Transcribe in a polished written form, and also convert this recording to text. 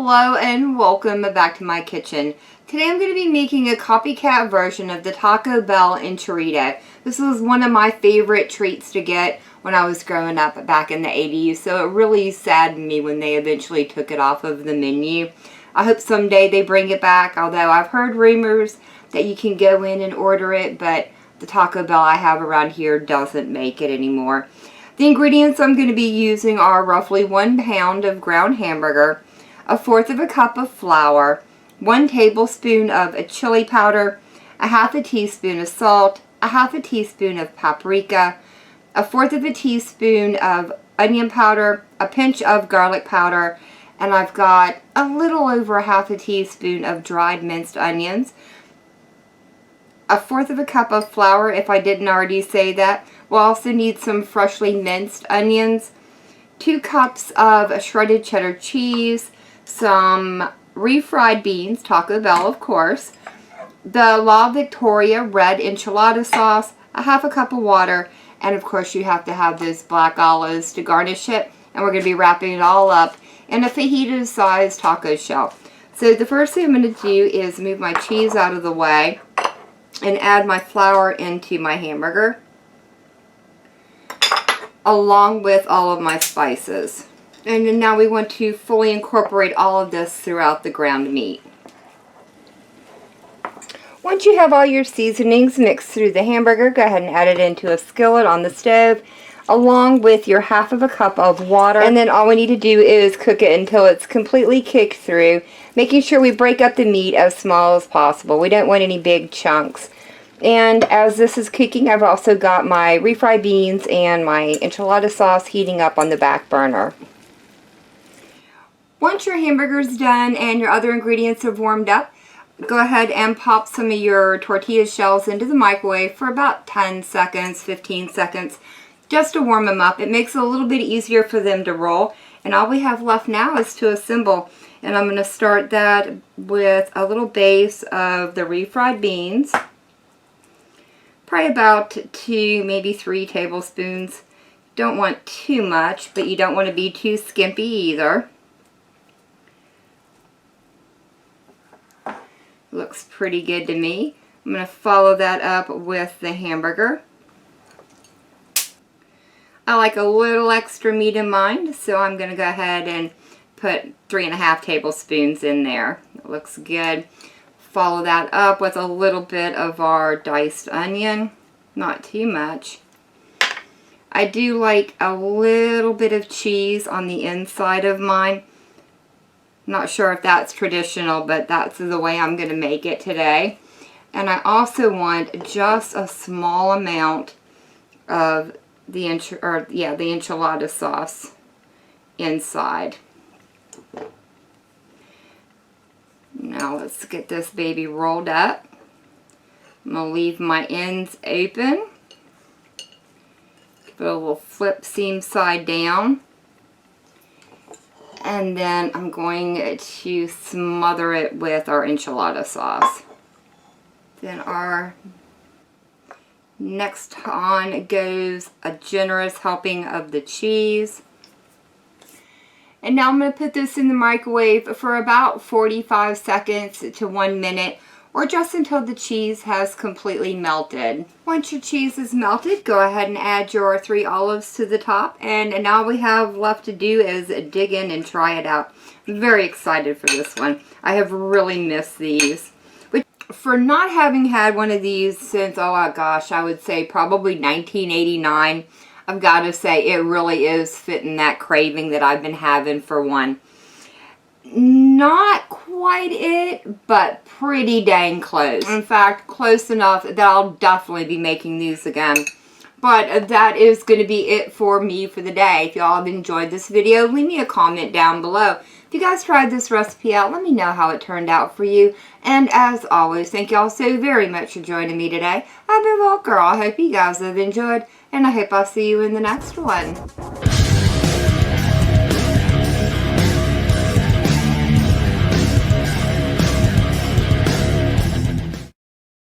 Hello and welcome back to my kitchen. Today I'm going to be making a copycat version of the Taco Bell Enchirito. This was one of my favorite treats to get when I was growing up back in the 80s, so it really saddened me when they eventually took it off of the menu. I hope someday they bring it back, although I've heard rumors that you can go in and order it, but the Taco Bell I have around here doesn't make it anymore. The ingredients I'm going to be using are roughly 1 pound of ground hamburger, 1/4 cup of flour, 1 tablespoon of chili powder, 1/2 teaspoon of salt, 1/2 teaspoon of paprika, 1/4 teaspoon of onion powder, a pinch of garlic powder, and I've got a little over 1/2 teaspoon of dried minced onions, 1/4 cup of flour if I didn't already say that. We'll also need some freshly minced onions, 2 cups of shredded cheddar cheese, some refried beans, Taco Bell of course, the Victoria Red Enchilada sauce, 1/2 cup of water, and of course you have to have those black olives to garnish it. And we're going to be wrapping it all up in a fajita sized taco shell. So the first thing I'm going to do is move my cheese out of the way and add my flour into my hamburger, along with all of my spices. And then now we want to fully incorporate all of this throughout the ground meat. Once you have all your seasonings mixed through the hamburger, go ahead and add it into a skillet on the stove, along with your 1/2 cup of water. And then all we need to do is cook it until it's completely cooked through, making sure we break up the meat as small as possible. We don't want any big chunks. And as this is cooking, I've also got my refried beans and my enchilada sauce heating up on the back burner. Once your hamburger's done and your other ingredients have warmed up, go ahead and pop some of your tortilla shells into the microwave for about 10 seconds, 15 seconds, just to warm them up. It makes it a little bit easier for them to roll. And all we have left now is to assemble. And I'm going to start that with a little base of the refried beans. Probably about 2, maybe 3 tablespoons. Don't want too much, but you don't want to be too skimpy either. Looks pretty good to me. I'm going to follow that up with the hamburger. I like a little extra meat in mine, so I'm going to go ahead and put 3.5 tablespoons in there. It looks good. Follow that up with a little bit of our diced onion. Not too much. I do like a little bit of cheese on the inside of mine. Not sure if that's traditional, but that's the way I'm going to make it today. And I also want just a small amount of the enchilada sauce inside. Now let's get this baby rolled up. I'm going to leave my ends open. Give it a little flip seam side down. And then I'm going to smother it with our enchilada sauce. Then our next on goes a generous helping of the cheese. And now I'm going to put this in the microwave for about 45 seconds to 1 minute, or just until the cheese has completely melted. Once your cheese is melted, go ahead and add your 3 olives to the top. And now all we have left to do is dig in and try it out. I'm very excited for this one. I have really missed these. But for not having had one of these since, oh gosh, I would say probably 1989, I've got to say it really is fitting that craving that I've been having for one. Not quite it, but pretty dang close. In fact, close enough that I'll definitely be making these again. But that is going to be it for me for the day. If y'all have enjoyed this video, leave me a comment down below. If you guys tried this recipe out, let me know how it turned out for you. And as always, thank y'all so very much for joining me today. I've been Walker. I hope you guys have enjoyed, and I hope I'll see you in the next one.